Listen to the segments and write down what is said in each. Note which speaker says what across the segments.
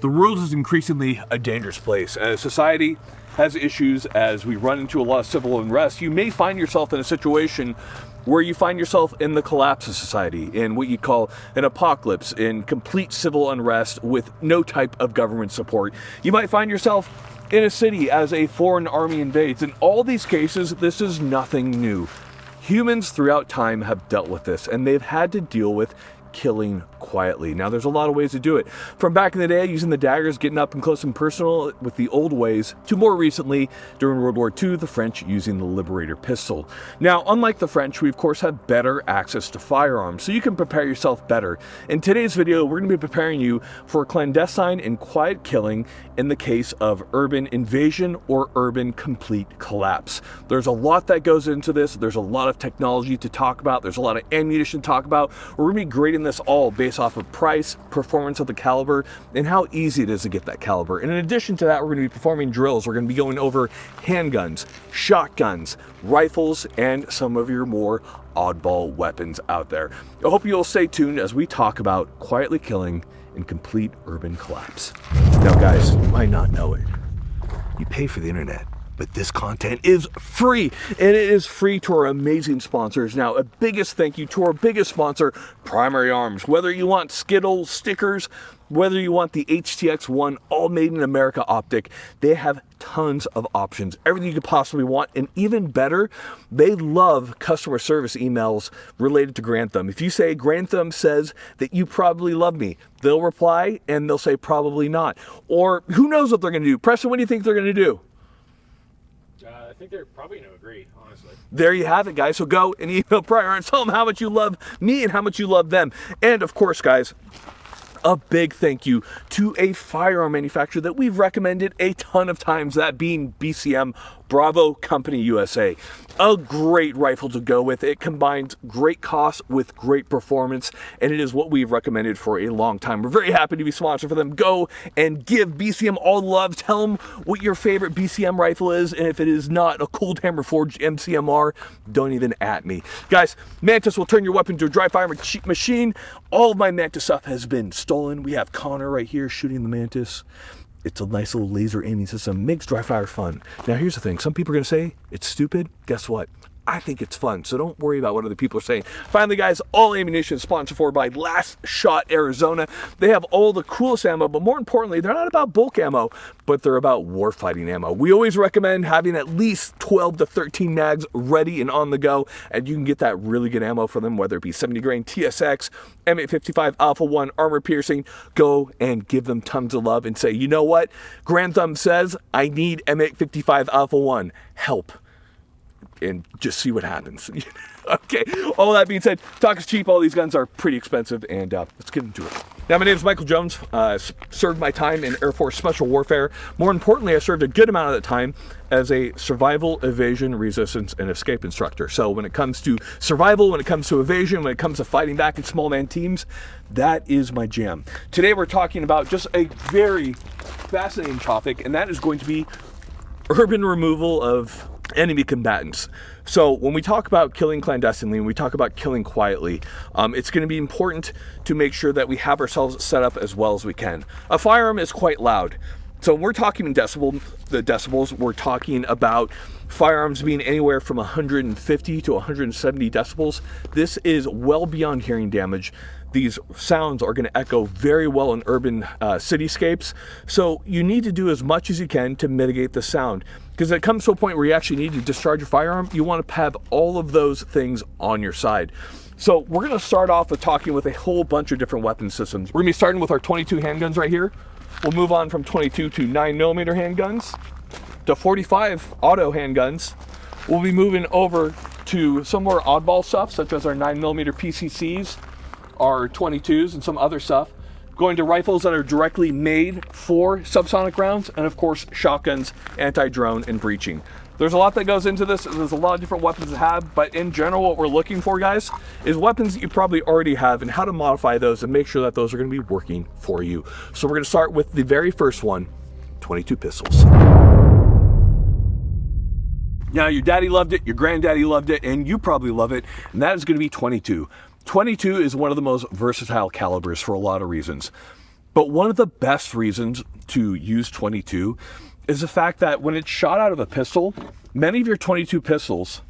Speaker 1: The world is increasingly a dangerous place. As society has issues, as we run into a lot of civil unrest, you may find yourself in a situation where you find yourself in the collapse of society, in what you call an apocalypse, in complete civil unrest with no type of government support. You might find yourself in a city as a foreign army invades. In all these cases, this is nothing new. Humans throughout time have dealt with this, and they've had to deal with killing quietly. Now, there's a lot of ways to do it. From back in the day, using the daggers, getting up and close and personal with the old ways, to more recently, during World War II, the French using the Liberator pistol. Now, unlike the French, we of course have better access to firearms, so you can prepare yourself better. In today's video, we're going to be preparing you for clandestine and quiet killing in the case of urban invasion or urban complete collapse. There's a lot that goes into this. There's a lot of technology to talk about. There's a lot of ammunition to talk about. We're going to be grading this all based off of price, performance of the caliber, and how easy it is to get that caliber. And in addition to that, we're going to be performing drills. We're going to be going over handguns, shotguns, rifles, and some of your more oddball weapons out there. I hope you'll stay tuned as we talk about quietly killing in complete urban collapse. Now guys, you might not know it. You pay for the internet, but this content is free, and it is free to our amazing sponsors. Now, a biggest thank you to our biggest sponsor, Primary Arms. Whether you want Skittles, stickers, whether you want the HTX-1 all made in America optic, they have tons of options, everything you could possibly want, and even better, they love customer service emails related to Garand. If you say Garand says that you probably love me, they'll reply and they'll say probably not. Or who knows what they're going to do. Preston, what do you think they're going to do?
Speaker 2: I think they're probably going to agree, honestly.
Speaker 1: There you have it, guys. So go and email Prior and tell them how much you love me and how much you love them. And of course, guys, a big thank you to a firearm manufacturer that we've recommended a ton of times, that being BCM, Bravo Company USA. A great rifle to go with. It combines great cost with great performance, and it is what we've recommended for a long time. We're very happy to be sponsored for them. Go and give BCM all the love. Tell them what your favorite BCM rifle is, and if it is not a Cold Hammer Forged MCMR, don't even at me. Guys, Mantis will turn your weapon to a dry fire machine. All of my Mantis stuff has been stolen. We have Connor right here shooting the Mantis. It's a nice little laser aiming system, makes dry fire fun. Now here's the thing, some people are gonna say it's stupid. Guess what? I think it's fun, so don't worry about what other people are saying. Finally, guys, all ammunition is sponsored for by Last Shot Arizona. They have all the coolest ammo, but more importantly, they're not about bulk ammo, but they're about warfighting ammo. We always recommend having at least 12 to 13 mags ready and on the go, and you can get that really good ammo for them, whether it be 70 grain TSX, M855 Alpha 1 armor piercing. Go and give them tons of love and say, you know what? Garand says, I need M855 Alpha 1. Help. And just see what happens. Okay, all that being said, talk is cheap. All these guns are pretty expensive, and let's get into it. Now, my name is Michael Jones. Served my time in Air Force Special Warfare. More importantly, I served a good amount of that time as a survival, evasion, resistance, and escape instructor. So when it comes to survival, when it comes to evasion, when it comes to fighting back in small man teams, that is my jam. Today, we're talking about just a very fascinating topic, and that is going to be urban removal of enemy combatants. So when we talk about killing clandestinely, when we talk about killing quietly, it's going to be important to make sure that we have ourselves set up as well as we can. A firearm is quite loud. So when we're talking in decibels, we're talking about firearms being anywhere from 150 to 170 decibels. This is well beyond hearing damage. These sounds are going to echo very well in urban cityscapes. So you need to do as much as you can to mitigate the sound. Because it comes to a point where you actually need to discharge your firearm, you want to have all of those things on your side. So we're going to start off with talking with a whole bunch of different weapon systems. We're going to be starting with our 22 handguns right here. We'll move on from 22 to 9mm handguns to 45 auto handguns. We'll be moving over to some more oddball stuff, such as our 9mm PCCs, our 22s, and some other stuff. Going to rifles that are directly made for subsonic rounds, and of course shotguns, anti-drone, and breaching. There's a lot that goes into this. There's a lot of different weapons to have, but in general what we're looking for, guys, is weapons that you probably already have and how to modify those and make sure that those are going to be working for you. So we're going to start with the very first one, 22 pistols. Now, your daddy loved it, your granddaddy loved it, and you probably love it, and that is going to be 22. 22 is one of the most versatile calibers for a lot of reasons. But one of the best reasons to use 22 is the fact that when it's shot out of a pistol, many of your 22 pistols,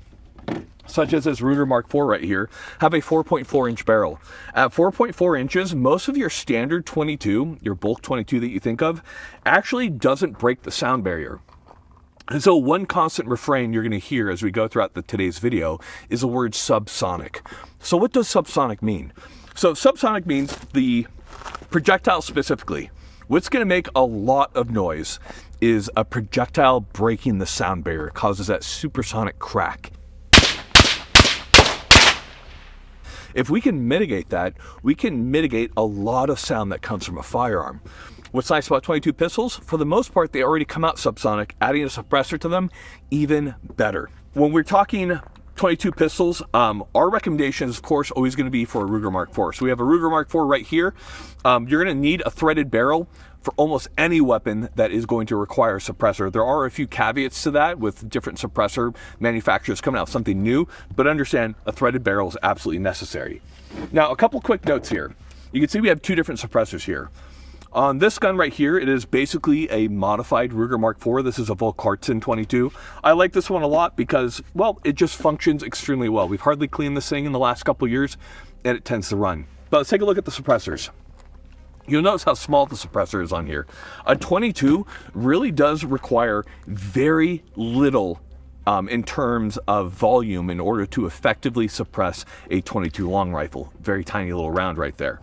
Speaker 1: such as this Ruger Mark IV right here, have a 4.4 inch barrel. At 4.4 inches, most of your standard 22, your bulk 22 that you think of, actually doesn't break the sound barrier. And so one constant refrain you're going to hear as we go throughout today's video is the word subsonic. So what does subsonic mean? So subsonic means the projectile specifically. What's going to make a lot of noise is a projectile breaking the sound barrier. It causes that supersonic crack. If we can mitigate that, we can mitigate a lot of sound that comes from a firearm. What's nice about 22 pistols, for the most part, they already come out subsonic. Adding a suppressor to them, even better. When we're talking 22 pistols, our recommendation is, of course, always going to be for a Ruger Mark IV. So we have a Ruger Mark IV right here. You're going to need a threaded barrel for almost any weapon that is going to require a suppressor. There are a few caveats to that with different suppressor manufacturers coming out with something new, but understand a threaded barrel is absolutely necessary. Now, a couple quick notes here. You can see we have two different suppressors here. On this gun right here, it is basically a modified Ruger Mark IV. This is a Volkartsen 22. I like this one a lot because, well, it just functions extremely well. We've hardly cleaned this thing in the last couple years, and it tends to run. But let's take a look at the suppressors. You'll notice how small the suppressor is on here. A 22 really does require very little in terms of volume in order to effectively suppress a 22 long rifle. Very tiny little round right there.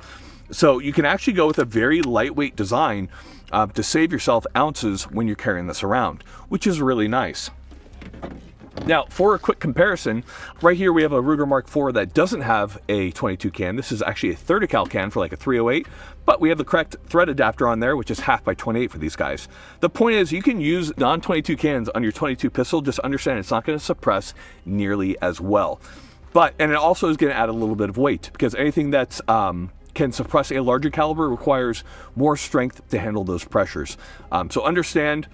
Speaker 1: So you can actually go with a very lightweight design to save yourself ounces when you're carrying this around, which is really nice. Now, for a quick comparison, right here we have a Ruger Mark IV that doesn't have a 22 can. This is actually a 30 cal can for like a 308, but we have the correct thread adapter on there, which is half by 28 for these guys. The point is, you can use non-22 cans on your 22 pistol. Just understand it's not going to suppress nearly as well. And it also is going to add a little bit of weight, because anything that's can suppress a larger caliber requires more strength to handle those pressures. So understand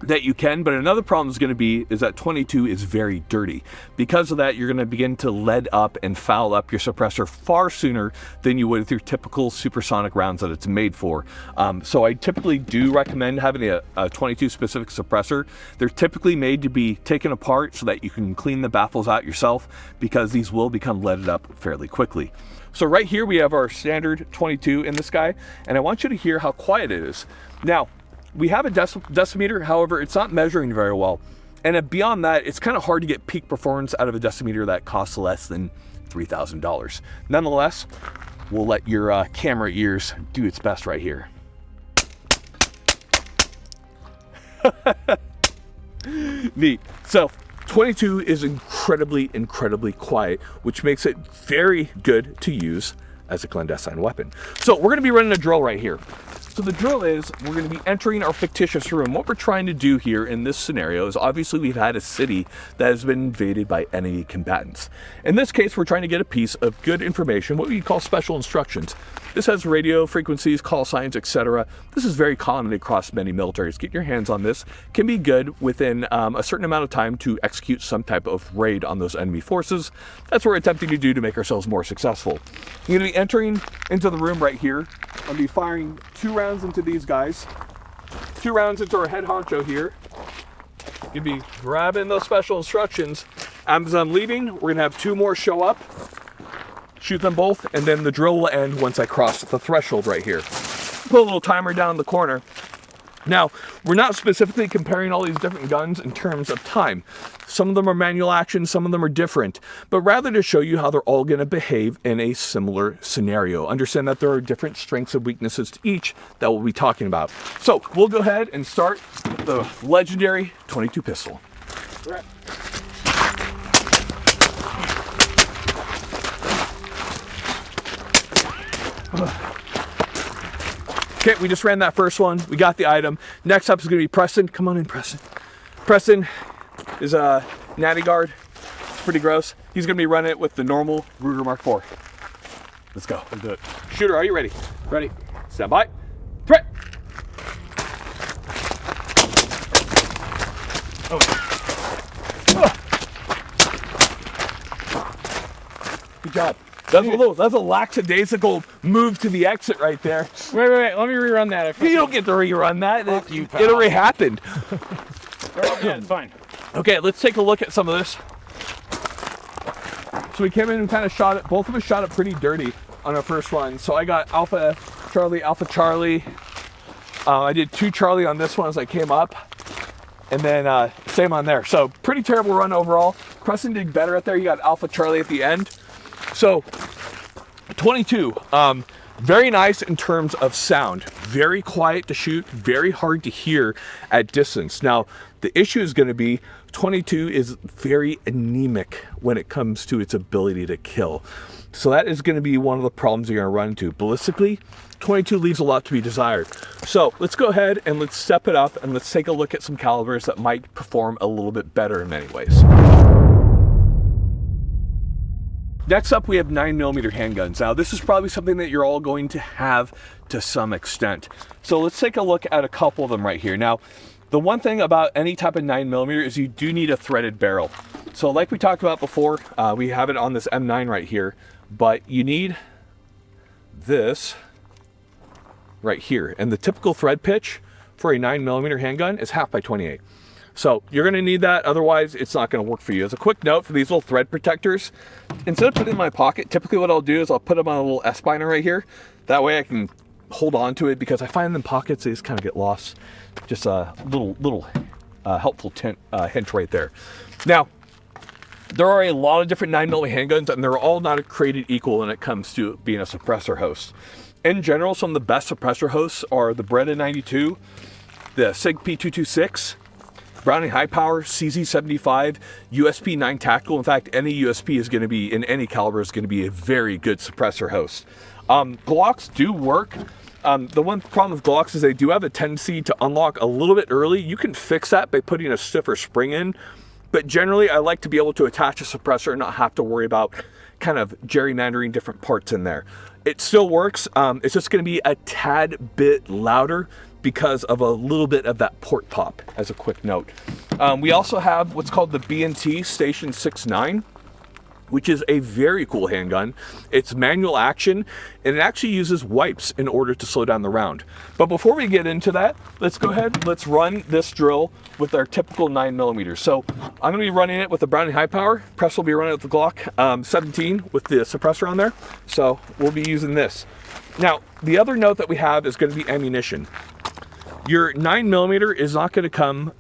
Speaker 1: that you can, but another problem is going to be is that 22 is very dirty. Because of that, you're going to begin to lead up and foul up your suppressor far sooner than you would with your typical supersonic rounds that it's made for. So I typically do recommend having a 22 specific suppressor. They're typically made to be taken apart so that you can clean the baffles out yourself, because these will become leaded up fairly quickly. So right here we have our standard 22 in this guy, and I want you to hear how quiet it is. Now, we have a decimeter, however, it's not measuring very well. And beyond that, it's kind of hard to get peak performance out of a decimeter that costs less than $3,000. Nonetheless, we'll let your camera ears do its best right here. Neat. So 22 is incredibly quiet, which makes it very good to use as a clandestine weapon. So we're going to be running a drill right here. So the drill is, we're going to be entering our fictitious room. What we're trying to do here in this scenario is, obviously we've had a city that has been invaded by enemy combatants. In this case, we're trying to get a piece of good information, what we call special instructions. This has radio frequencies, call signs, etc. This is very common across many militaries. Getting your hands on this can be good within a certain amount of time to execute some type of raid on those enemy forces. That's what we're attempting to do to make ourselves more successful. I'm going to be entering into the room right here. I'll be firing 2 rounds into these guys, 2 rounds into our head honcho here. You'll be grabbing those special instructions. As I'm leaving, we're going to have 2 more show up, shoot them both, and then the drill will end once I cross the threshold right here. Put a little timer down in the corner. Now, we're not specifically comparing all these different guns in terms of time. Some of them are manual action, some of them are different, but rather to show you how they're all going to behave in a similar scenario. Understand that there are different strengths and weaknesses to each that we'll be talking about. So we'll go ahead and start the legendary 22 pistol. Right. Okay, we just ran that first one. We got the item. Next up is going to be Preston. Come on in, Preston. Preston is a natty guard. It's pretty gross. He's going to be running it with the normal Ruger Mark IV. Let's go. Let's do it. Shooter, are you ready? Ready. Stand by. Threat. Oh. Good job. That's a lackadaisical move to the exit right there.
Speaker 2: Wait. Let me rerun that.
Speaker 1: You don't get to rerun that.
Speaker 2: Fuck you, pal.
Speaker 1: It already happened.
Speaker 2: Yeah, it's fine.
Speaker 1: Okay, let's take a look at some of this. So we came in and kind of shot it. Both of us shot it pretty dirty on our first run. So I got Alpha Charlie. I did 2 Charlie on this one as I came up. And then same on there. So pretty terrible run overall. Preston did better at there. You got Alpha Charlie at the end. So 22, very nice in terms of sound. Very quiet to shoot, very hard to hear at distance. Now, the issue is going to be 22 is very anemic when it comes to its ability to kill. So that is going to be one of the problems you're going to run into. Ballistically, 22 leaves a lot to be desired. So let's go ahead and let's step it up and let's take a look at some calibers that might perform a little bit better in many ways. Next up, we have 9mm handguns. Now, this is probably something that you're all going to have to some extent. So let's take a look at a couple of them right here. Now, the one thing about any type of 9mm is you do need a threaded barrel. So like we talked about before, we have it on this M9 right here, but you need this right here. And the typical thread pitch for a 9mm handgun is 1/2 by 28. So you're going to need that, otherwise it's not going to work for you. As a quick note for these little thread protectors, instead of putting them in my pocket, typically what I'll do is I'll put them on a little S-binder right here. That way I can hold on to it, because I find them pockets, they just kind of get lost. Just a little helpful hint right there. Now, there are a lot of different 9mm handguns, and they're all not created equal when it comes to being a suppressor host. In general, some of the best suppressor hosts are the Beretta 92, the SIG P226, Browning High Power, CZ75, USP 9 Tactical. In fact, any USP is going to be, in any caliber, is going to be a very good suppressor host. Glocks do work. The one problem with Glocks is they do have a tendency to unlock a little bit early. You can fix that by putting a stiffer spring in, but generally I like to be able to attach a suppressor and not have to worry about kind of gerrymandering different parts in there. It still works. It's just going to be a tad bit louder because of a little bit of that port pop, as a quick note. We also have what's called the B&T Station 6.9, which is a very cool handgun. It's manual action, and it actually uses wipes in order to slow down the round. But before we get into that, let's go ahead, let's run this drill with our typical 9mm. So I'm gonna be running it with the Browning High Power. Press will be running it with the Glock 17 with the suppressor on there. So we'll be using this. Now, the other note that we have is gonna be ammunition. Your 9mm is not gonna come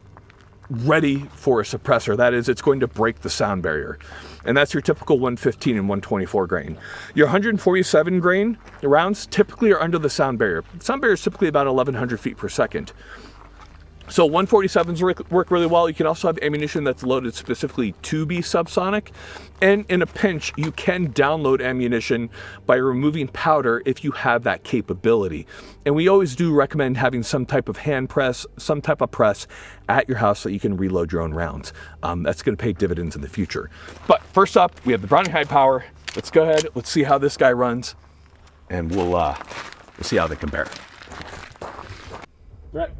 Speaker 1: ready for a suppressor. That is, it's going to break the sound barrier. And that's your typical 115 and 124 grain. Your 147 grain rounds typically are under the sound barrier. The sound barrier is typically about 1,100 feet per second. So 147s work really well. You can also have ammunition that's loaded specifically to be subsonic. And in a pinch, you can download ammunition by removing powder if you have that capability. And we always do recommend having some type of hand press, some type of press at your house so you can reload your own rounds. That's going to pay dividends in the future. But first up, we have the Browning High Power. Let's go ahead. Let's see how this guy runs, and we'll see how they compare.
Speaker 2: Right.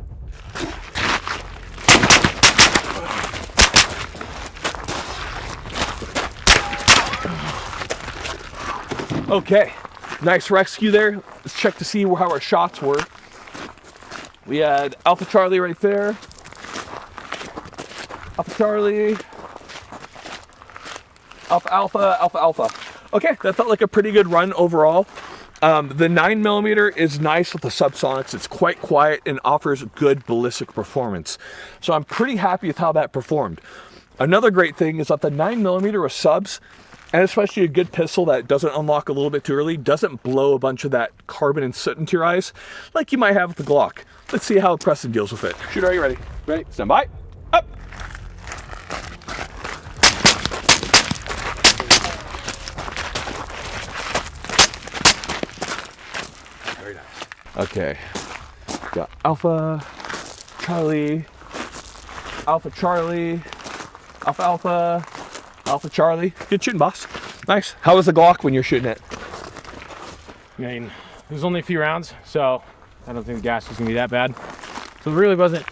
Speaker 1: Okay, nice rescue there. Let's check to see how our shots were. We had Alpha Charlie right there. Alpha Charlie. Alpha Alpha, Alpha Alpha. Okay, that felt like a pretty good run overall. The 9mm is nice with the subsonics. It's quite quiet and offers good ballistic performance. So I'm pretty happy with how that performed. Another great thing is that the 9mm with subs, and especially a good pistol that doesn't unlock a little bit too early, doesn't blow a bunch of that carbon and soot into your eyes like you might have with the Glock. Let's see how Preston deals with it. Shooter, are you ready? Ready, stand by, up. Very nice. Okay, got Alpha, Charlie, Alpha Charlie, Alpha Alpha, Alpha Charlie. Good shooting, boss. Nice. How was the Glock when you're shooting it?
Speaker 2: I mean, it was only a few rounds, so I don't think the gas was gonna be that bad. So it really wasn't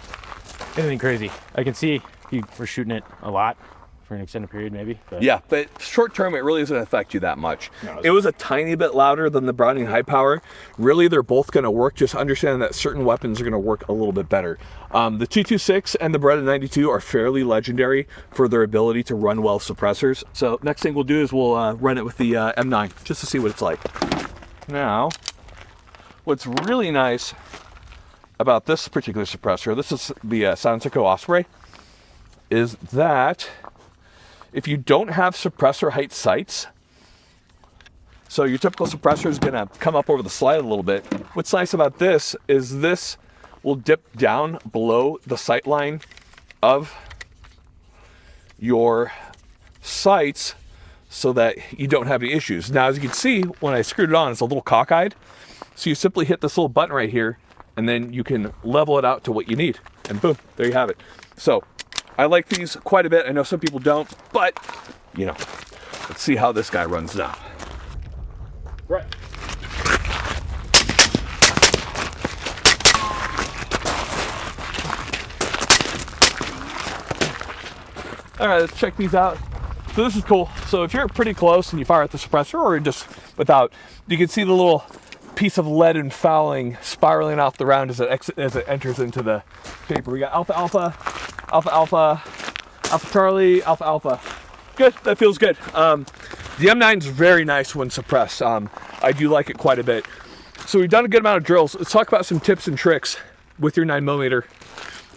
Speaker 2: anything crazy. I can see you were shooting it a lot, for an extended period, maybe. But
Speaker 1: Yeah, but short term, it really doesn't affect you that much.
Speaker 2: No,
Speaker 1: It was a tiny bit louder than the Browning high power. Really, they're both going to work. Just understand that certain weapons are going to work a little bit better. The 226 and the Beretta 92 are fairly legendary for their ability to run well suppressors. So next thing we'll do is we'll run it with the M9 just to see what it's like. Now, what's really nice about this particular suppressor, this is the Sound Echo Osprey, is that if you don't have suppressor height sights, so your typical suppressor is going to come up over the slide a little bit. What's nice about this is this will dip down below the sight line of your sights so that you don't have any issues. Now, as you can see, when I screwed it on, it's a little cockeyed. So you simply hit this little button right here, and then you can level it out to what you need. And boom, there you have it. So I like these quite a bit. I know some people don't, but you know, let's see how this guy runs now.
Speaker 2: right.
Speaker 1: All right, let's check these out. So this is cool. So if you're pretty close and you fire at the suppressor, or just without, you can see the little piece of lead and fouling spiraling off the round as it enters into the paper. We got Alpha Alpha, Alpha Alpha, Alpha Charlie, Alpha Alpha. Good, that feels good. The M9 is very nice when suppressed. I do like it quite a bit. So we've done a good amount of drills. Let's talk about some tips and tricks with your 9mm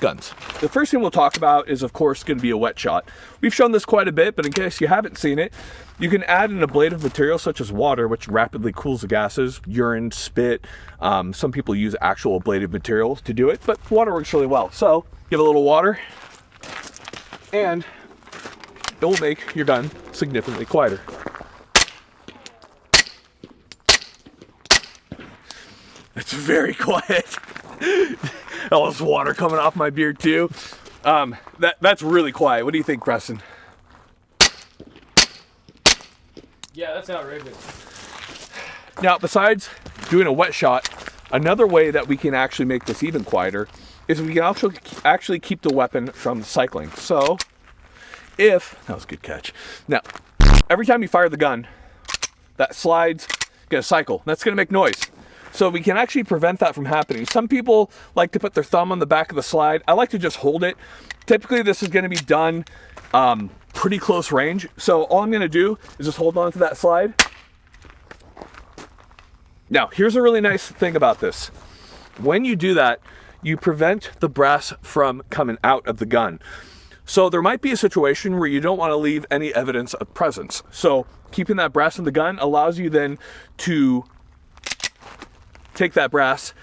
Speaker 1: guns. The first thing we'll talk about is, of course, going to be a wet shot. We've shown this quite a bit, but in case you haven't seen it, you can add an ablative material such as water, which rapidly cools the gases, urine, spit. Some people use actual ablative materials to do it, but water works really well. So give a little water, and it will make your gun significantly quieter. It's very quiet. All this water coming off my beard too. That's really quiet. What do you think, Preston?
Speaker 2: Yeah, that's outrageous.
Speaker 1: Now, besides doing a wet shot, another way that we can actually make this even quieter is we can actually keep the weapon from cycling. So, that was a good catch. Now, every time you fire the gun, that slide's gonna cycle. That's gonna make noise. So we can actually prevent that from happening. Some people like to put their thumb on the back of the slide. I like to just hold it. Typically this is gonna be done pretty close range. So all I'm gonna do is just hold on to that slide. Now, here's a really nice thing about this. When you do that, you prevent the brass from coming out of the gun. So there might be a situation where you don't want to leave any evidence of presence. So keeping that brass in the gun allows you then to take that brass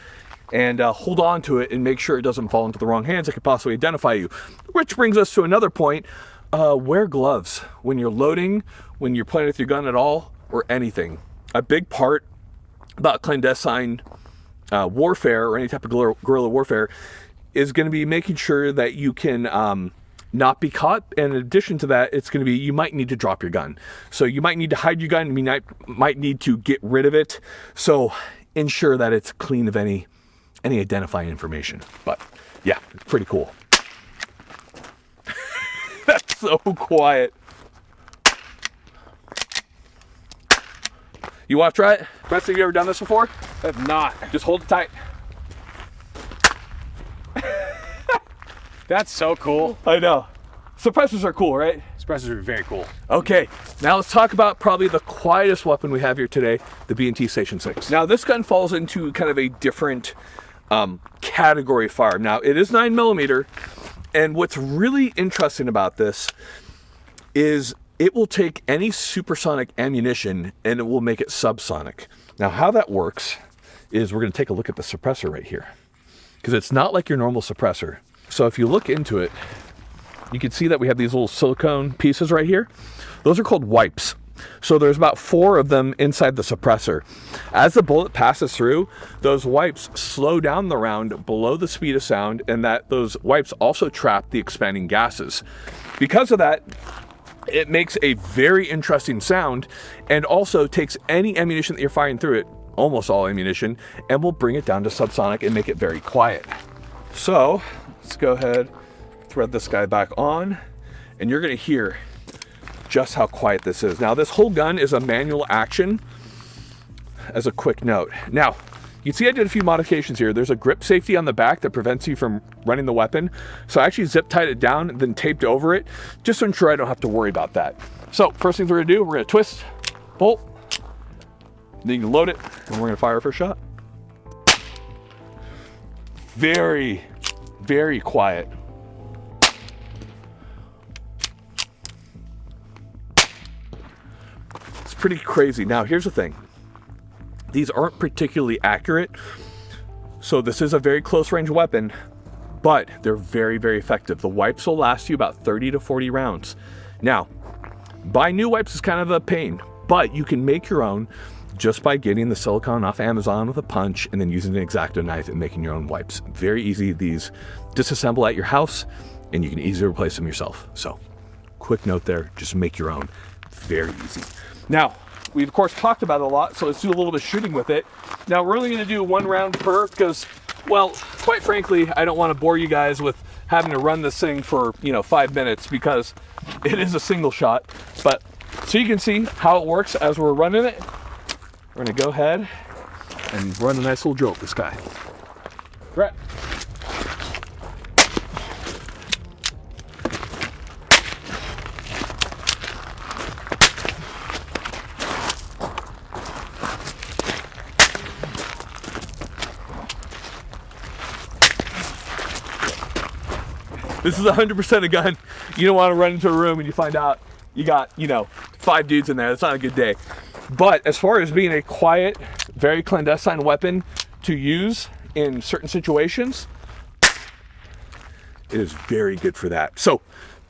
Speaker 1: and hold on to it and make sure it doesn't fall into the wrong hands that could possibly identify you. Which brings us to another point. Wear gloves when you're loading, when you're playing with your gun at all, or anything. A big part about clandestine warfare or any type of guerrilla warfare is going to be making sure that you can not be caught. And in addition to that, it's going to be, you might need to drop your gun. So you might need to hide your gun. You might need to get rid of it. So ensure that it's clean of any identifying information. But yeah, it's pretty cool. That's so quiet. You want to try it? Preston, have you ever done this before?
Speaker 2: I have not.
Speaker 1: Just hold it tight.
Speaker 2: That's so cool.
Speaker 1: I know. Suppressors are cool, right?
Speaker 2: Suppressors are very cool.
Speaker 1: Okay, now let's talk about probably the quietest weapon we have here today, the B&T Station 6. Now this gun falls into kind of a different category of firearm. Now it is 9mm, and what's really interesting about this is it will take any supersonic ammunition and it will make it subsonic. Now how that works is we're going to take a look at the suppressor right here, because it's not like your normal suppressor. So if you look into it, you can see that we have these little silicone pieces right here. Those are called wipes. So there's about 4 of them inside the suppressor. As the bullet passes through, those wipes slow down the round below the speed of sound, and that those wipes also trap the expanding gases. Because of that, it makes a very interesting sound, and also takes any ammunition that you're firing through it, almost all ammunition, and will bring it down to subsonic and make it very quiet. So let's go ahead, thread this guy back on, and you're gonna hear just how quiet this is. Now, this whole gun is a manual action, as a quick note. Now, you can see I did a few modifications here. There's a grip safety on the back that prevents you from running the weapon. So I actually zip tied it down and then taped over it, just to ensure I don't have to worry about that. So first things we're gonna do, we're gonna twist, bolt, then you can load it, and we're gonna fire for a shot. Very, very quiet. It's pretty crazy. Now, here's the thing. These aren't particularly accurate, so this is a very close range weapon, but they're very, very effective. The wipes will last you about 30 to 40 rounds. Now, buying new wipes is kind of a pain, but you can make your own just by getting the silicone off Amazon with a punch and then using an X-Acto knife and making your own wipes. Very easy. These disassemble at your house and you can easily replace them yourself. So, quick note there, just make your own. Very easy. Now, we've of course talked about it a lot, so let's do a little bit of shooting with it. Now, we're only going to do 1 round per because, well, quite frankly, I don't want to bore you guys with having to run this thing for, 5 minutes because it is a single shot. But so you can see how it works as we're running it. We're going to go ahead and run a nice little drill with this guy. Right. This is 100% a gun. You don't want to run into a room and you find out you got, 5 dudes in there. That's not a good day. But as far as being a quiet, very clandestine weapon to use in certain situations, it is very good for that. So,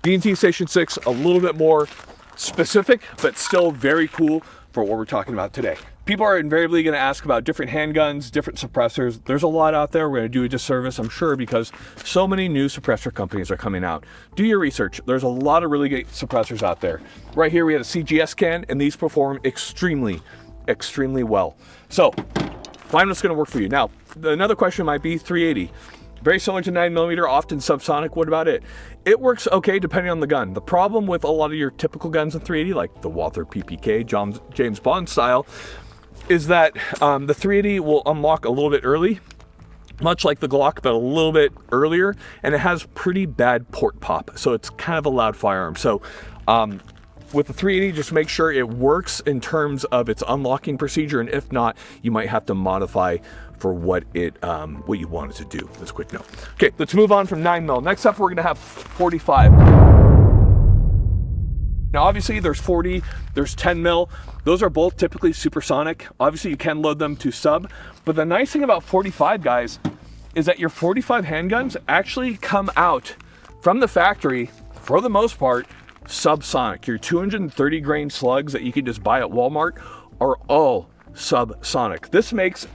Speaker 1: D&T Station 6, a little bit more specific, but still very cool for what we're talking about today. People are invariably going to ask about different handguns, different suppressors. There's a lot out there. We're going to do a disservice, I'm sure, because so many new suppressor companies are coming out. Do your research. There's a lot of really great suppressors out there. Right here we have a CGS can, and these perform extremely, extremely well. So, find what's going to work for you. Now, another question might be 380. Very similar to 9mm, often subsonic. What about it? It works okay depending on the gun. The problem with a lot of your typical guns in 380, like the Walther PPK, James Bond style, is that the 380 will unlock a little bit early, much like the Glock, but a little bit earlier, and it has pretty bad port pop, so it's kind of a loud firearm. So with the 380, just make sure it works in terms of its unlocking procedure, and if not, you might have to modify for what you want it to do. That's a quick note. Okay, let's move on from 9mm. Next up, we're gonna have 45. Now, obviously, there's 40, there's 10mm. Those are both typically supersonic. Obviously, you can load them to sub. But the nice thing about 45, guys, is that your 45 handguns actually come out from the factory, for the most part, subsonic. Your 230 grain slugs that you can just buy at Walmart are all subsonic. This makes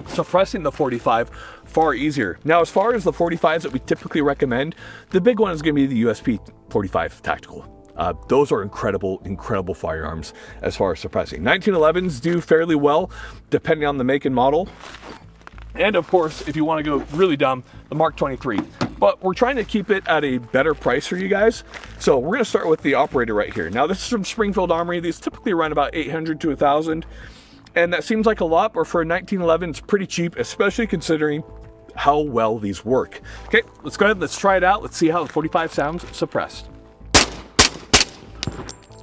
Speaker 1: suppressing the 45 far easier. Now, as far as the 45s that we typically recommend, the big one is going to be the USP 45 Tactical. Those are incredible, incredible firearms as far as suppressing. 1911s do fairly well, depending on the make and model. And of course, if you want to go really dumb, the Mark 23. But we're trying to keep it at a better price for you guys. So we're going to start with the operator right here. Now, this is from Springfield Armory. These typically run about $800 to $1,000. And that seems like a lot, but for a 1911, it's pretty cheap, especially considering how well these work. Okay, let's go ahead, let's try it out. Let's see how the 45 sounds suppressed.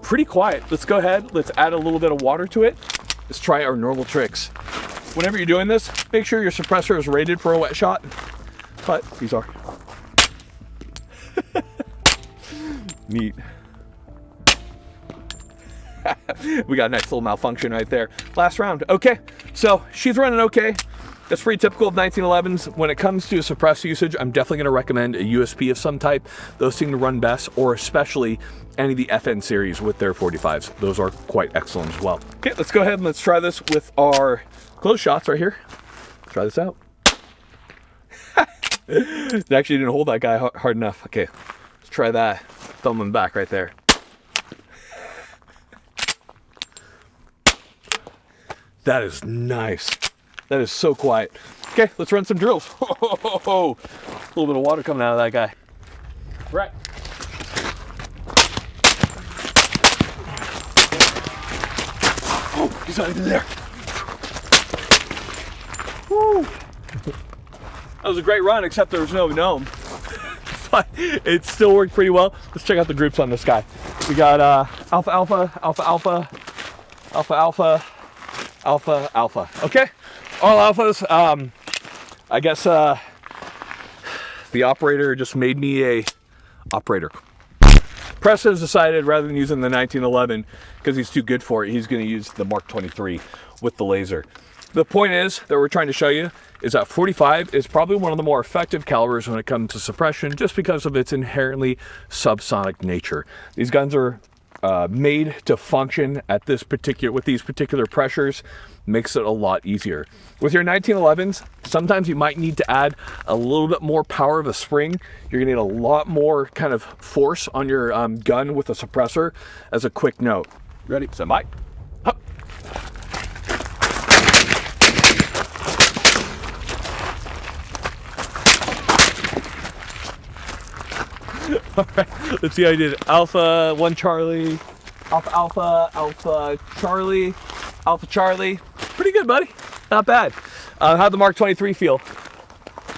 Speaker 1: Pretty quiet. Let's go ahead, let's add a little bit of water to it. Let's try our normal tricks. Whenever you're doing this, make sure your suppressor is rated for a wet shot, but these are. Neat. We got a nice little malfunction right there. Last round. Okay, so she's running okay. That's pretty typical of 1911s. When it comes to suppressor usage, I'm definitely going to recommend a USP of some type. Those seem to run best, or especially any of the FN series with their 45s. Those are quite excellent as well. Okay, let's go ahead and let's try this with our close shots right here. Try this out. It actually didn't hold that guy hard enough. Okay, let's try that. Thumb him back right there. That is nice. That is so quiet. Okay, let's run some drills. A little bit of water coming out of that guy. Right. He's not even there. Woo. That was a great run, except there was no gnome. But it still worked pretty well. Let's check out the groups on this guy. We got alpha, alpha, alpha, alpha, alpha, alpha, alpha, alpha. Okay, all alphas. I guess the operator just made me a operator. Preston's decided rather than using the 1911, because he's too good for it, he's going to use the Mark 23 with the laser. The point is that we're trying to show you is that 45 is probably one of the more effective calibers when it comes to suppression, just because of its inherently subsonic nature. These guns are made to function at this particular with these particular pressures, makes it a lot easier. With your 1911s, sometimes you might need to add a little bit more power of a spring. You're gonna need a lot more kind of force on your gun with a suppressor. As a quick note, ready, stand by. Hup. All right, let's see how I did. Alpha 1 Charlie, Alpha Alpha, Alpha Charlie, Alpha Charlie. Pretty good, buddy. Not bad. How'd the Mark 23 feel?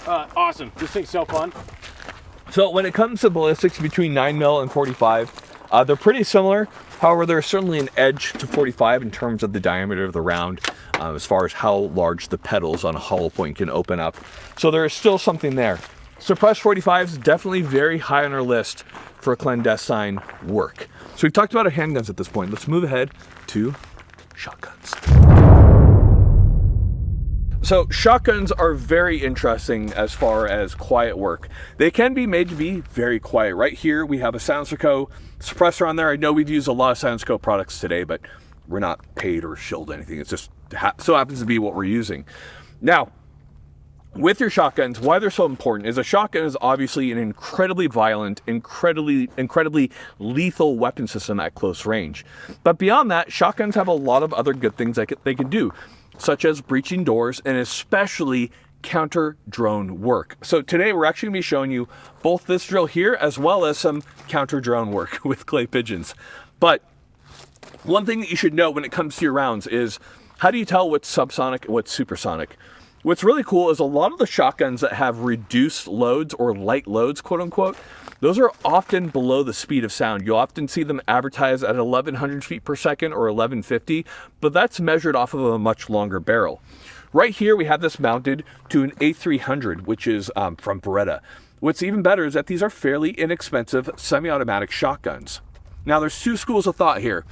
Speaker 2: Awesome. This thing's so fun.
Speaker 1: So when it comes to ballistics between 9mm and 45, they're pretty similar. However, there's certainly an edge to 45 in terms of the diameter of the round, as far as how large the petals on a hollow point can open up. So there is still something there. Suppressed 45 is definitely very high on our list for clandestine work. So we've talked about our handguns at this point. Let's move ahead to shotguns. So shotguns are very interesting as far as quiet work. They can be made to be very quiet. Right here we have a Silencer.Co suppressor on there. I know we've used a lot of Silencer.Co products today, but we're not paid or shilled anything. It's just so happens to be what we're using. Now, with your shotguns, why they're so important is a shotgun is obviously an incredibly violent, incredibly lethal weapon system at close range. But beyond that, shotguns have a lot of other good things that they can do, such as breaching doors and especially counter drone work. So today we're actually going to be showing you both this drill here as well as some counter drone work with clay pigeons. But one thing that you should know when it comes to your rounds is, how do you tell what's subsonic and what's supersonic? What's really cool is a lot of the shotguns that have reduced loads or light loads, quote unquote, those are often below the speed of sound. You'll often see them advertised at 1100 feet per second or 1150, but that's measured off of a much longer barrel. Right here, we have this mounted to an A300, which is from Beretta. What's even better is that these are fairly inexpensive semi-automatic shotguns. Now, there's two schools of thought here.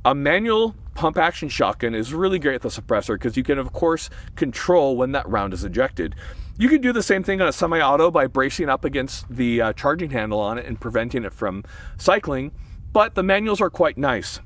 Speaker 1: A manual pump action shotgun is really great at the suppressor because you can, of course, control when that round is ejected. You can do the same thing on a semi-auto by bracing up against the charging handle on it and preventing it from cycling, but the manuals are quite nice.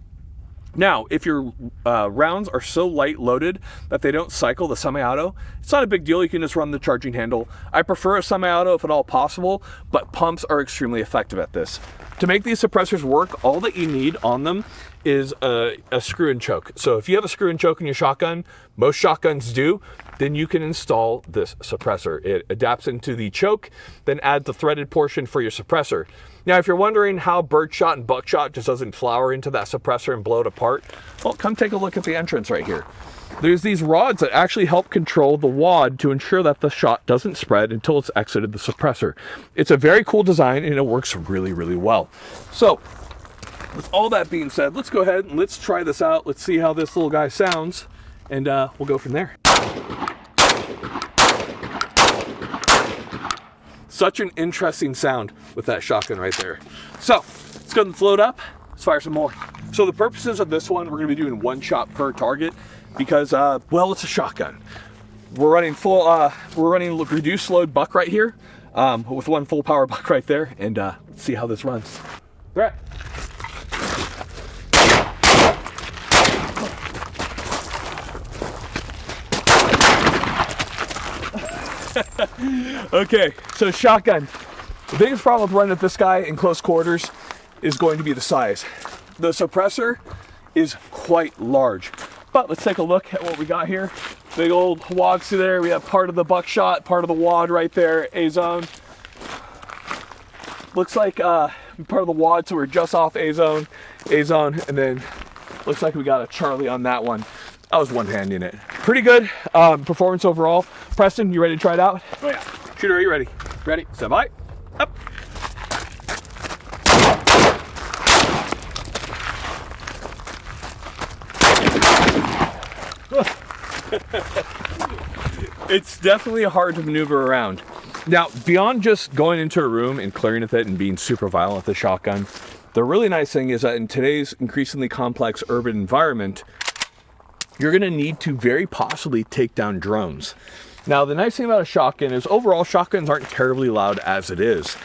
Speaker 1: Now, if your rounds are so light loaded that they don't cycle the semi-auto, it's not a big deal. You can just run the charging handle. I prefer a semi-auto if at all possible, but pumps are extremely effective at this. To make these suppressors work, all that you need on them is a screw and choke. So if you have a screw and choke in your shotgun, most shotguns do, then you can install this suppressor. It adapts into the choke, then adds the threaded portion for your suppressor. Now, if you're wondering how birdshot and buckshot just doesn't flower into that suppressor and blow it apart, well, come take a look at the entrance right here. There's these rods that actually help control the wad to ensure that the shot doesn't spread until it's exited the suppressor. It's a very cool design and it works really, really well. So, with all that being said, let's go ahead and let's try this out. Let's see how this little guy sounds, and we'll go from there. Such an interesting sound with that shotgun right there. So, let's go and float up. Let's fire some more. So the purposes of this one, we're gonna be doing one shot per target because, well, it's a shotgun. We're running reduced load buck right here with one full power buck right there, and let's see how this runs. All right. Okay, so shotgun. The biggest problem with running this guy in close quarters is going to be the size. The suppressor is quite large, but let's take a look at what we got here. Big old wads through there. We have part of the buckshot, part of the wad right there, A-zone. Looks like part of the wad, so we're just off A-zone, and then Looks like we got a Charlie on that one. I was one-handing it. Pretty good performance overall. Preston, you ready to try it out?
Speaker 2: Oh yeah.
Speaker 1: Shooter, are you ready?
Speaker 2: Ready?
Speaker 1: Stand by. Up. It's definitely hard to maneuver around. Now, beyond just going into a room and clearing with it and being super violent with the shotgun, the really nice thing is that in today's increasingly complex urban environment, you're gonna need to very possibly take down drones. Now, the nice thing about a shotgun is overall shotguns aren't terribly loud as it is,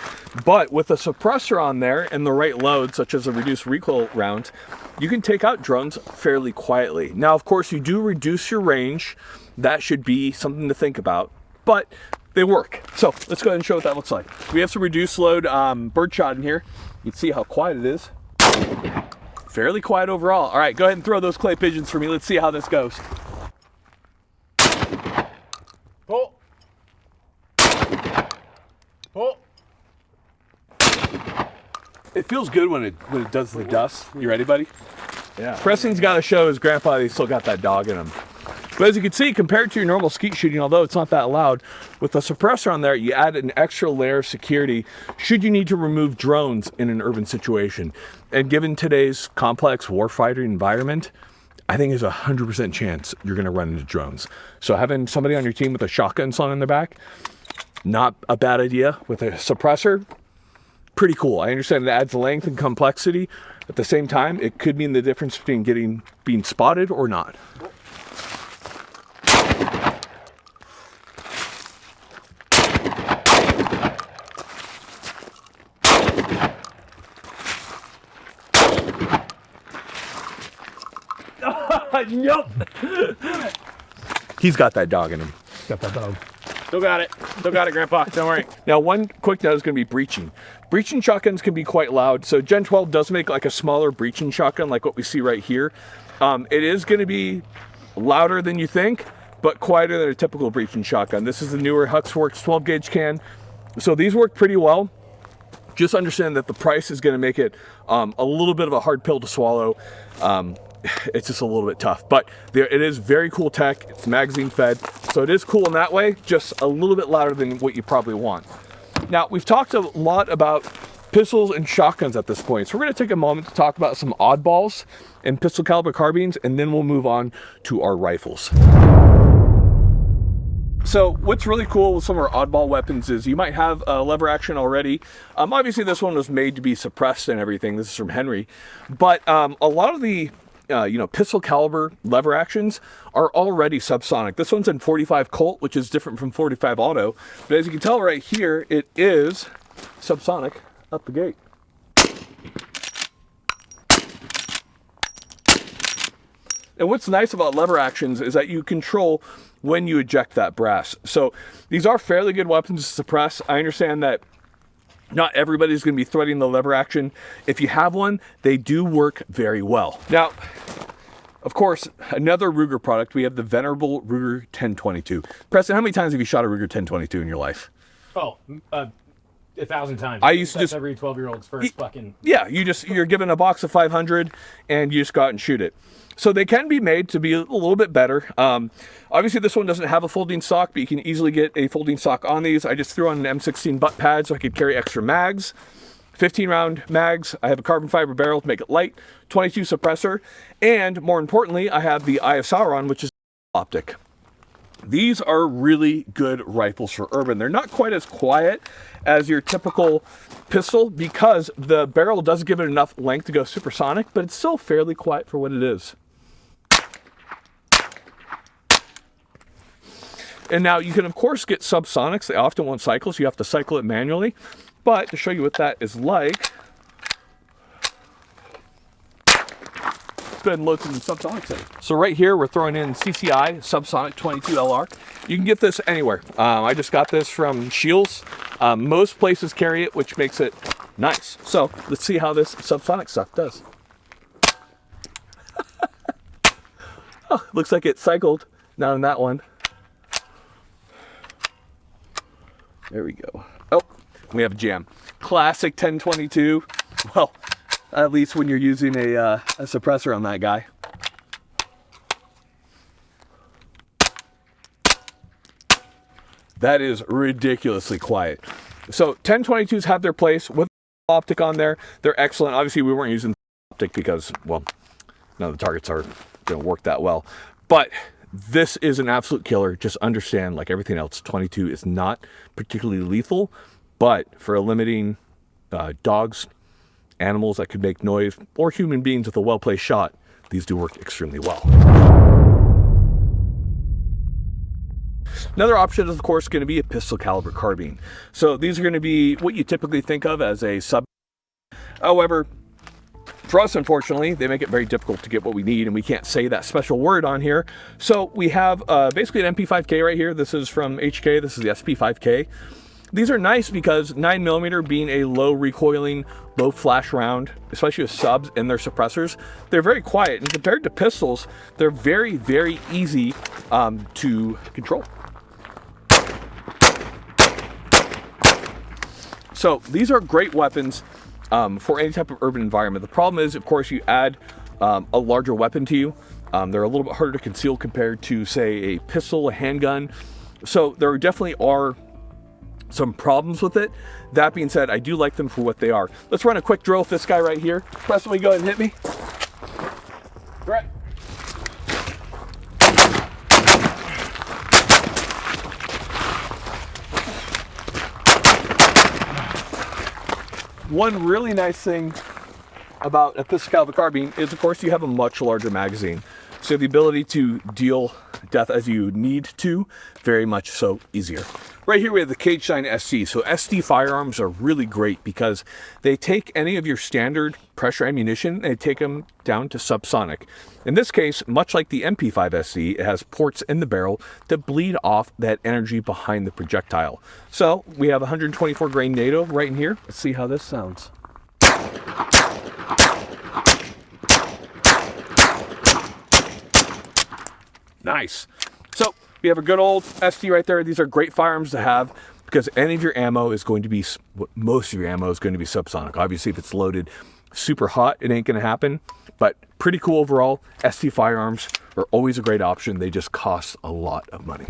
Speaker 1: but with a suppressor on there and the right load, such as a reduced recoil round, you can take out drones fairly quietly. Now, of course, you do reduce your range. That should be something to think about, but they work. So let's go ahead and show what that looks like. We have some reduced load birdshot in here. You can see how quiet it is. Fairly quiet overall. All right, go ahead and throw those clay pigeons for me. Let's see how this goes.
Speaker 2: Pull. Pull.
Speaker 1: It feels good when it does the dust. You ready, buddy?
Speaker 2: Yeah.
Speaker 1: Preston's got to show his grandpa that he's still got that dog in him. But as you can see, compared to your normal skeet shooting, although it's not that loud, with the suppressor on there, you add an extra layer of security should you need to remove drones in an urban situation. And given today's complex warfighting environment, I think there's a 100% chance you're going to run into drones. So having somebody on your team with a shotgun slung in their back, not a bad idea. With a suppressor, pretty cool. I understand it adds length and complexity. At the same time, it could mean the difference between being spotted or not. Nope. He's got that dog in him.
Speaker 2: Got that dog. Still got it. Still got it, Grandpa. Don't worry.
Speaker 1: Now, one quick note is going to be breaching. Breaching shotguns can be quite loud. So Gen 12 does make like a smaller breaching shotgun like what we see right here. It is going to be louder than you think, but quieter than a typical breaching shotgun. This is the newer Huxworks 12 gauge can. So these work pretty well. Just understand that the price is going to make it a little bit of a hard pill to swallow. It's just a little bit tough, but it is very cool tech. It's magazine fed, so it is cool in that way, just a little bit louder than what you probably want. Now, we've talked a lot about pistols and shotguns at this point, so we're going to take a moment to talk about some oddballs and pistol caliber carbines, and then we'll move on to our rifles. So what's really cool with some of our oddball weapons is you might have a lever action already. Obviously this one was made to be suppressed and everything. This is from Henry, but a lot of the pistol caliber lever actions are already subsonic. This one's in 45 Colt, which is different from 45 Auto. But as you can tell right here, it is subsonic up the gate. And what's nice about lever actions is that you control when you eject that brass. So these are fairly good weapons to suppress. I understand that not everybody's going to be threading the lever action. If you have one, they do work very well. Now, of course, another Ruger product, we have the venerable Ruger 1022. Preston, how many times have you shot a Ruger 1022 in your life?
Speaker 2: Oh, 1,000 times.
Speaker 1: I used to
Speaker 2: That's
Speaker 1: just
Speaker 2: every 12-year-old's first fucking.
Speaker 1: Yeah, you're given a box of 500 and you just go out and shoot it. So they can be made to be a little bit better. Obviously this one doesn't have a folding stock, but you can easily get a folding stock on these. I just threw on an M16 butt pad so I could carry extra mags. 15 round mags. I have a carbon fiber barrel to make it light, 22 suppressor, and more importantly, I have the Eye of Sauron, which is optic. These are really good rifles for urban. They're not quite as quiet as your typical pistol because the barrel does give it enough length to go supersonic, but it's still fairly quiet for what it is. And now you can of course get subsonics. They often won't cycle, so you have to cycle it manually. But to show you what that is like, let's go ahead and load some subsonics in. So right here, we're throwing in CCI Subsonic 22 LR. You can get this anywhere. I just got this from Shields. Most places carry it, which makes it nice. So let's see how this subsonic stuff does. Oh, looks like it cycled. Not on that one. There we go. Oh, we have a jam. Classic 1022. Well, at least when you're using a suppressor on that guy. That is ridiculously quiet. So 1022s have their place with optic on there. They're excellent. Obviously, we weren't using optic because, well, none of the targets are going to work that well. But this is an absolute killer. Just understand, like everything else, 22 is not particularly lethal, but for limiting dogs, animals that could make noise, or human beings with a well-placed shot, these do work extremely well. Another option is, of course, going to be a pistol caliber carbine. So these are going to be what you typically think of as a sub. However, for us, unfortunately, they make it very difficult to get what we need, and we can't say that special word on here. So we have basically an MP5K right here. This is from HK. This is the SP5K. These are nice because 9mm being a low recoiling, low flash round, especially with subs and their suppressors, they're very quiet. And compared to pistols, they're very, very easy to control. So these are great weapons for any type of urban environment. The problem is, of course, you add a larger weapon to you. They're a little bit harder to conceal compared to, say, a pistol, a handgun. So there definitely are some problems with it. That being said, I do like them for what they are. Let's run a quick drill with this guy right here. Preston, will you go ahead and hit me? Right. One really nice thing about a pistol caliber carbine is, of course, you have a much larger magazine. So the ability to deal death as you need to, very much so easier. Right here we have the Clandestine ST. So ST firearms are really great because they take any of your standard pressure ammunition and they take them down to subsonic. In this case, much like the MP5 ST, it has ports in the barrel to bleed off that energy behind the projectile. So we have 124 grain NATO right in here. Let's see how this sounds. Nice. So we have a good old ST right there. These are great firearms to have because any of your ammo is going to be, most of your ammo is going to be subsonic. Obviously, if it's loaded super hot, it ain't going to happen. But pretty cool overall. ST firearms are always a great option. They just cost a lot of money.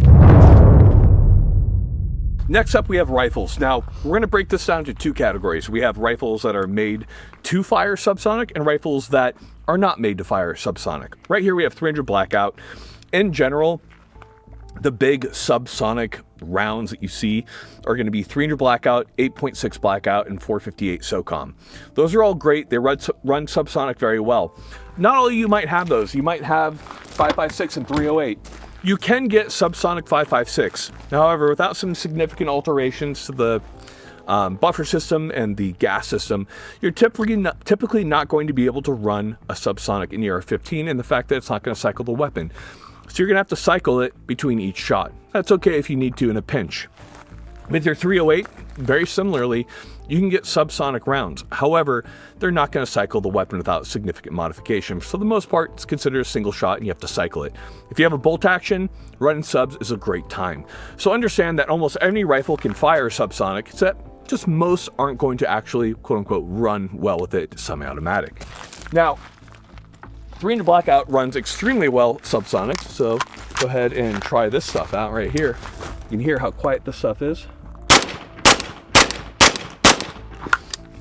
Speaker 1: Next up, we have rifles. Now, we're going to break this down to two categories. We have rifles that are made to fire subsonic and rifles that are not made to fire subsonic. Right here, we have 300 Blackout. In general, the big subsonic rounds that you see are going to be 300 Blackout, 8.6 Blackout, and 458 SOCOM. Those are all great. They run subsonic very well. Not all of you might have those. You might have 5.56 and 308. You can get subsonic 5.56. However, without some significant alterations to the buffer system and the gas system, you're typically not going to be able to run a subsonic in the AR-15, and the fact that it's not going to cycle the weapon. So you're going to have to cycle it between each shot. That's okay if you need to in a pinch. With your 308, very similarly, you can get subsonic rounds. However, they're not going to cycle the weapon without significant modification. For the most part, it's considered a single shot and you have to cycle it. If you have a bolt action, running subs is a great time. So understand that almost any rifle can fire subsonic, except just most aren't going to actually, quote unquote, run well with it semi-automatic. Now, 300 Blackout runs extremely well subsonic, so go ahead and try this stuff out right here. You can hear how quiet this stuff is.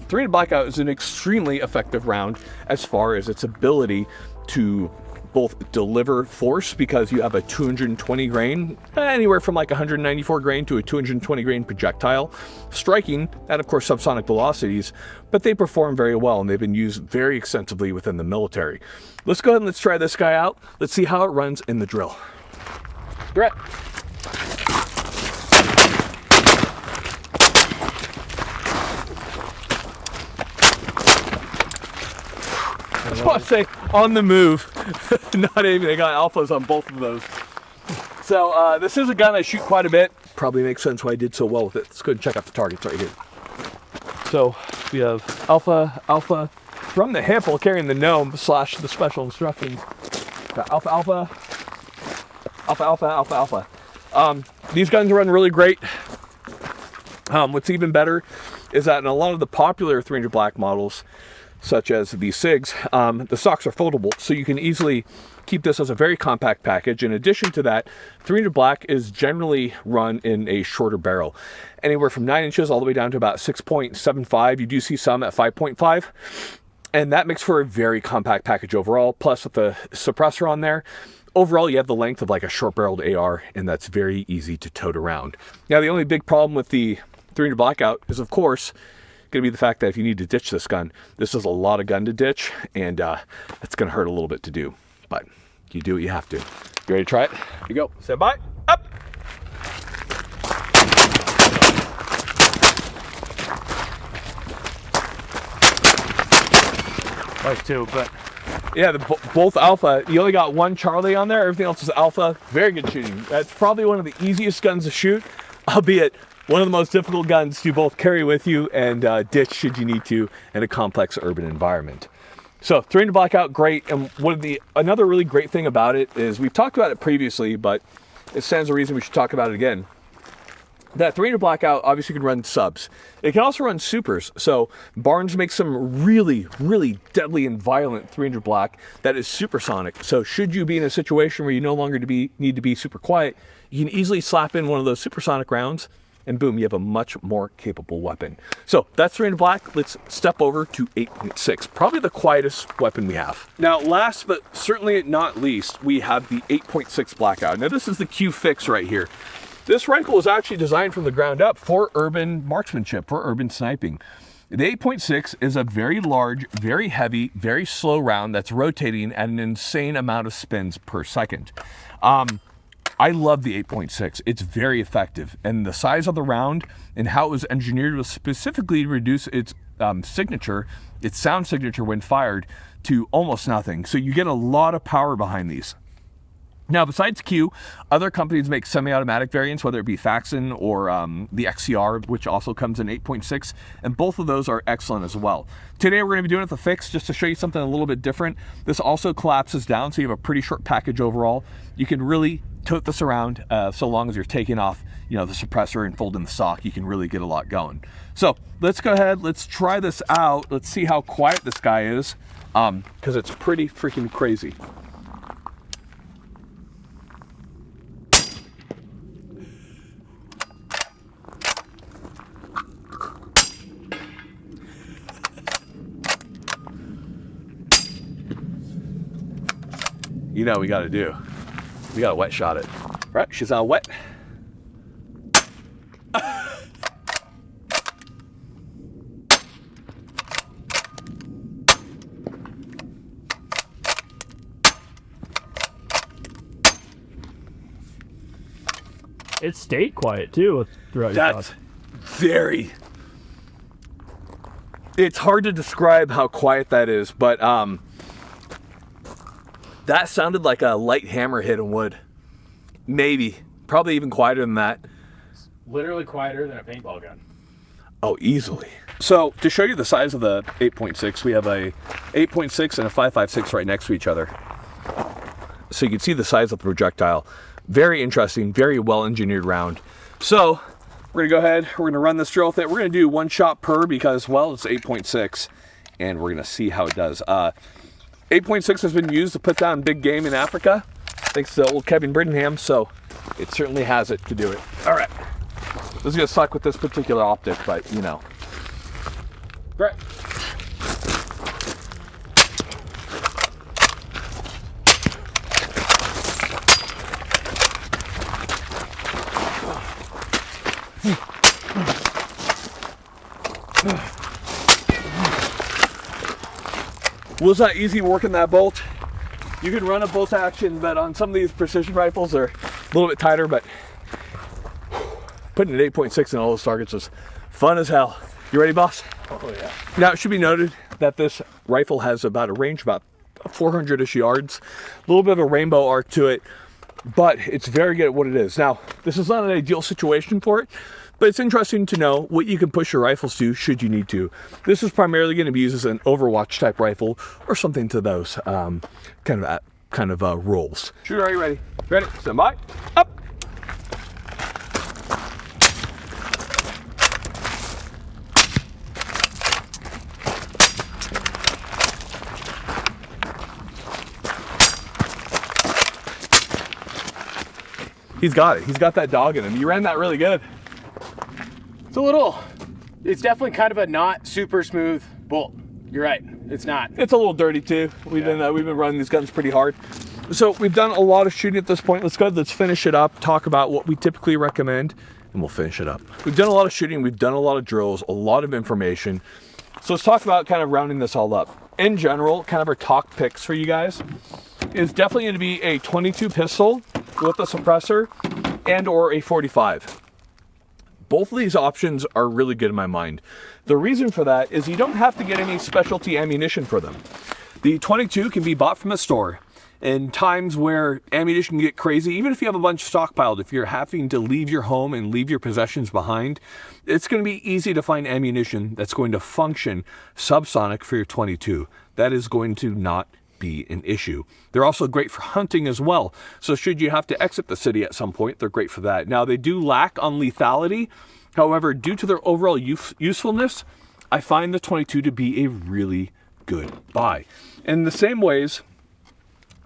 Speaker 1: 300 Blackout is an extremely effective round as far as its ability to both deliver force, because you have a 220 grain, anywhere from like 194 grain to a 220 grain projectile, striking at, of course, subsonic velocities, but they perform very well and they've been used very extensively within the military. Let's go ahead and let's try this guy out. Let's see how it runs in the drill. Brett. I just want to say, on the move, not aiming. They got alphas on both of those. So this is a gun I shoot quite a bit. Probably makes sense why I did so well with it. Let's go and check out the targets right here. So we have Alpha from the hip while carrying the gnome / the special instructions. Got Alpha. These guns run really great. What's even better is that in a lot of the popular 300 Black models, such as the SIGs, the stocks are foldable, so you can easily keep this as a very compact package. In addition to that, 300 Black is generally run in a shorter barrel, anywhere from 9 inches all the way down to about 6.75. You do see some at 5.5, and that makes for a very compact package overall. Plus, with the suppressor on there, overall you have the length of like a short-barreled AR, and that's very easy to tote around. Now, the only big problem with the 300 Blackout is, of course, going to be the fact that if you need to ditch this gun, this is a lot of gun to ditch, and it's going to hurt a little bit to do. But you do what you have to. You ready to try it? Here you go. Stand by. Up.
Speaker 2: Like two, but
Speaker 1: yeah, both alpha. You only got one Charlie on there. Everything else is alpha. Very good shooting. That's probably one of the easiest guns to shoot, albeit one of the most difficult guns to both carry with you and ditch should you need to in a complex urban environment. So 300 Blackout, great. And another really great thing about it is, we've talked about it previously, but it stands to reason we should talk about it again. That 300 Blackout obviously can run subs. It can also run supers. So Barnes makes some really, really deadly and violent 300 Black that is supersonic. So should you be in a situation where you no longer need to be super quiet, you can easily slap in one of those supersonic rounds, and boom, you have a much more capable weapon. So that's 300 Black. Let's step over to 8.6, probably the quietest weapon we have. Now, last but certainly not least, we have the 8.6 Blackout. Now, this is the Q fix right here. This rifle was actually designed from the ground up for urban marksmanship, for urban sniping. The 8.6 is a very large, very heavy, very slow round that's rotating at an insane amount of spins per second. I love the 8.6. It's very effective, and the size of the round and how it was engineered was specifically to reduce its sound signature when fired to almost nothing. So you get a lot of power behind these. Now, besides Q, other companies make semi-automatic variants, whether it be Faxon or the XCR, which also comes in 8.6, and both of those are excellent as well. Today, we're going to be doing it with the fix just to show you something a little bit different. This also collapses down, so you have a pretty short package overall. You can really tote this around so long as you're taking off, the suppressor and folding the stock. You can really get a lot going. So let's go ahead, let's try this out. Let's see how quiet this guy is, because it's pretty freaking crazy. You know what we got to do. We got to wet shot it. Right, she's all wet.
Speaker 3: It stayed quiet too throughout your shots.
Speaker 1: Very. It's hard to describe how quiet that is, but that sounded like a light hammer hitting wood. Maybe. Probably even quieter than that.
Speaker 2: literally quieter than a paintball gun.
Speaker 1: Oh, easily. So to show you the size of the 8.6, we have a 8.6 and a 5.56 right next to each other. So you can see the size of the projectile. Very interesting, very well engineered round. So we're gonna go ahead, we're gonna run this drill with it. We're gonna do one shot per because, well, it's 8.6 and we're gonna see how it does. 8.6 has been used to put down big game in Africa, thanks to old Kevin Brittingham, so it certainly has it to do it. All right, this is gonna suck with this particular optic, but you know. Right. Was that easy working that bolt? You can run a bolt action, but on some of these precision rifles they're a little bit tighter, but putting an 8.6 in all those targets was fun as hell. You ready, boss?
Speaker 2: Oh yeah.
Speaker 1: Now it should be noted that this rifle has about a range about 400-ish yards, a little bit of a rainbow arc to it, but it's very good at what it is. Now, this is not an ideal situation for it, but it's interesting to know what you can push your rifles to should you need to. This is primarily going to be used as an Overwatch type rifle or something to those kind of roles. Shooter, are you ready? Ready, stand by, up. He's got it. He's got that dog in him. You ran that really good.
Speaker 2: It's definitely kind of a not super smooth bolt. You're right, it's not.
Speaker 1: It's a little dirty too. We've been running these guns pretty hard. So we've done a lot of shooting at this point. Let's finish it up, talk about what we typically recommend, and we'll finish it up. We've done a lot of shooting, we've done a lot of drills, a lot of information. So let's talk about kind of rounding this all up. In general, kind of our talk picks for you guys is definitely going to be a 22 pistol with a suppressor and or a 45. Both of these options are really good in my mind. The reason for that is you don't have to get any specialty ammunition for them. The 22 can be bought from a store. In times where ammunition can get crazy, even if you have a bunch stockpiled, if you're having to leave your home and leave your possessions behind, it's going to be easy to find ammunition that's going to function subsonic for your 22. That is going to not be an issue. They're also great for hunting as well. So should you have to exit the city at some point, they're great for that. Now they do lack on lethality. However, due to their overall usefulness, I find the 22 to be a really good buy. In the same ways,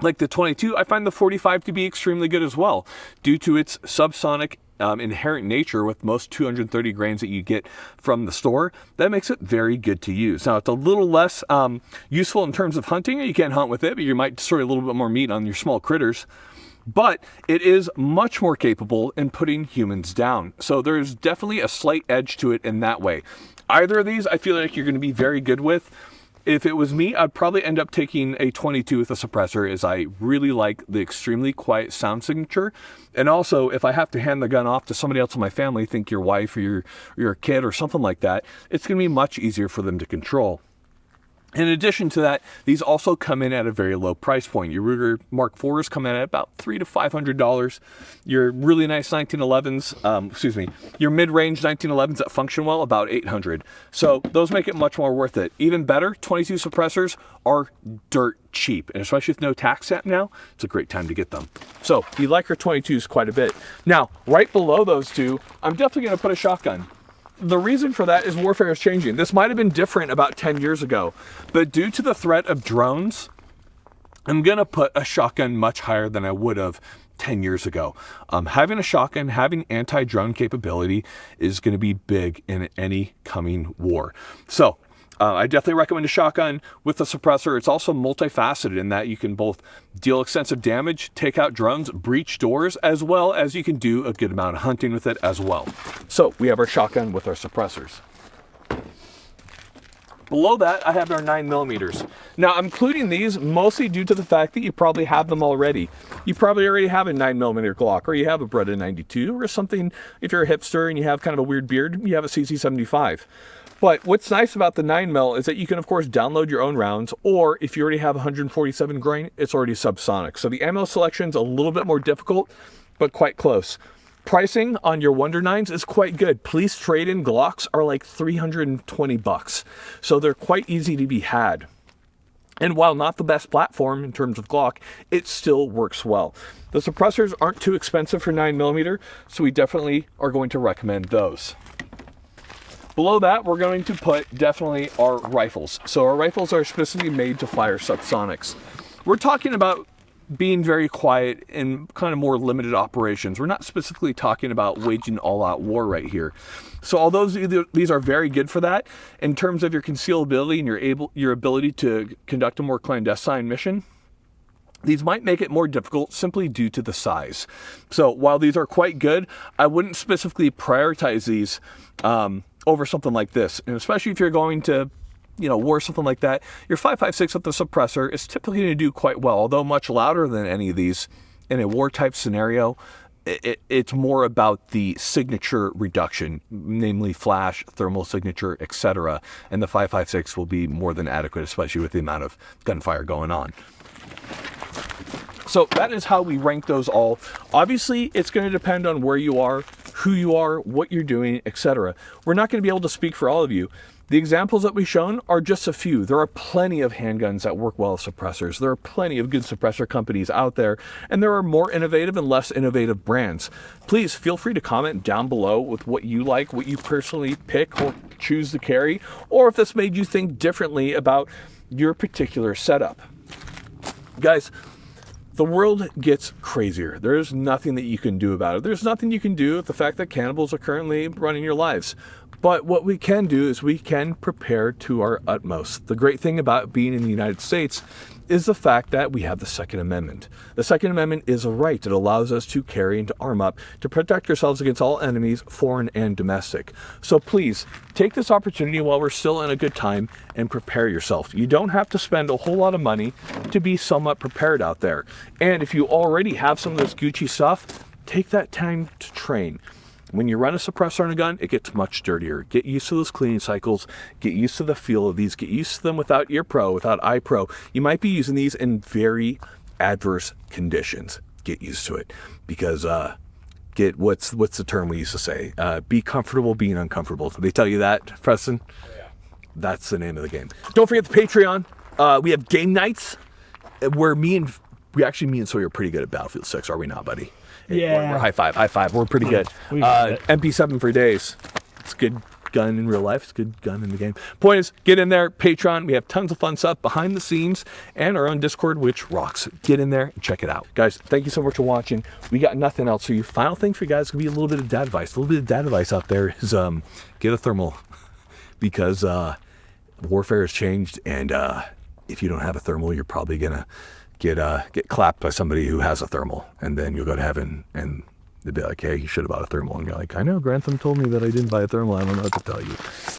Speaker 1: like the 22, I find the 45 to be extremely good as well, due to its subsonic inherent nature with most 230 grains that you get from the store. That makes it very good to use. Now, it's a little less useful in terms of hunting. You can't hunt with it, but you might destroy a little bit more meat on your small critters. But it is much more capable in putting humans down. So there's definitely a slight edge to it in that way. Either of these, I feel like you're going to be very good with. If it was me, I'd probably end up taking a 22 with a suppressor, as I really like the extremely quiet sound signature. And also, if I have to hand the gun off to somebody else in my family, think your wife or your kid or something like that, it's going to be much easier for them to control. In addition to that, these also come in at a very low price point. Your Ruger Mark IVs come in at about $300 to $500. Your really nice 1911s, your mid-range 1911s that function well, about $800. So those make it much more worth it. Even better, 22 suppressors are dirt cheap, and especially with no tax set now, it's a great time to get them. So you like our 22s quite a bit. Now, right below those two, I'm definitely going to put a shotgun. The reason for that is warfare is changing. This might have been different about 10 years ago, but due to the threat of drones, I'm going to put a shotgun much higher than I would have 10 years ago. Having a shotgun, having anti-drone capability is going to be big in any coming war. So I definitely recommend a shotgun with a suppressor. It's also multifaceted in that you can both deal extensive damage, take out drones, breach doors, as well as you can do a good amount of hunting with it as well. So we have our shotgun with our suppressors. Below that, I have our 9mm. Now, I'm including these mostly due to the fact that you probably have them already. You probably already have a 9mm Glock, or you have a Beretta 92, or something. If you're a hipster and you have kind of a weird beard, you have a CC75. But what's nice about the 9mm is that you can, of course, download your own rounds, or if you already have 147 grain, it's already subsonic. So the ammo selection's a little bit more difficult, but quite close. Pricing on your Wonder 9s is quite good. Police trade-in Glocks are like $320. So they're quite easy to be had. And while not the best platform in terms of Glock, it still works well. The suppressors aren't too expensive for 9mm, so we definitely are going to recommend those. Below that, we're going to put definitely our rifles. So our rifles are specifically made to fire subsonics. We're talking about being very quiet in kind of more limited operations. We're not specifically talking about waging all-out war right here. So although these are very good for that, in terms of your concealability and your ability to conduct a more clandestine mission, these might make it more difficult simply due to the size. So while these are quite good, I wouldn't specifically prioritize these over something like this. And especially if you're going to, war, something like that, your 5.56 with the suppressor is typically going to do quite well. Although much louder than any of these in a war type scenario, it's more about the signature reduction, namely flash, thermal signature, etc. And the 5.56 will be more than adequate, especially with the amount of gunfire going on. So that is how we rank those all. Obviously, it's going to depend on where you are, who you are, what you're doing, etc. We're not going to be able to speak for all of you. The examples that we've shown are just a few. There are plenty of handguns that work well as suppressors. There are plenty of good suppressor companies out there, and there are more innovative and less innovative brands. Please feel free to comment down below with what you like, what you personally pick or choose to carry, or if this made you think differently about your particular setup. Guys, The world gets crazier. There's nothing that you can do about it. There's nothing you can do with the fact that cannibals are currently running your lives. But what we can do is we can prepare to our utmost. The great thing about being in the United States is the fact that we have the Second Amendment. The Second Amendment is a right. It allows us to carry and to arm up to protect ourselves against all enemies, foreign and domestic. So please, take this opportunity while we're still in a good time and prepare yourself. You don't have to spend a whole lot of money to be somewhat prepared out there. And if you already have some of this Gucci stuff, take that time to train. When you run a suppressor on a gun, it gets much dirtier. Get used to those cleaning cycles. Get used to the feel of these. Get used to them without Ear Pro, without Eye Pro. You might be using these in very adverse conditions. Get used to it, because what's the term we used to say? Be comfortable being uncomfortable. Did they tell you that, Preston? Yeah. That's the name of the game. Don't forget the Patreon. We have game nights where me and Sawyer are pretty good at Battlefield 6, are we not, buddy?
Speaker 3: Yeah.
Speaker 1: We're high five. We're pretty good. MP7 for days. It's a good gun in real life. It's a good gun in the game. Point is, get in there. Patreon. We have tons of fun stuff behind the scenes and our own Discord, which rocks. Get in there and check it out. Guys, thank you so much for watching. We got nothing else. So your final thing for you guys could be a little bit of dad advice. A little bit of dad advice out there is get a thermal, because warfare has changed, and if you don't have a thermal, you're probably gonna get clapped by somebody who has a thermal, and then you'll go to heaven and they'll be like, hey, you should have bought a thermal. And you're like, I know, Grantham told me that I didn't buy a thermal. I don't know what to tell you.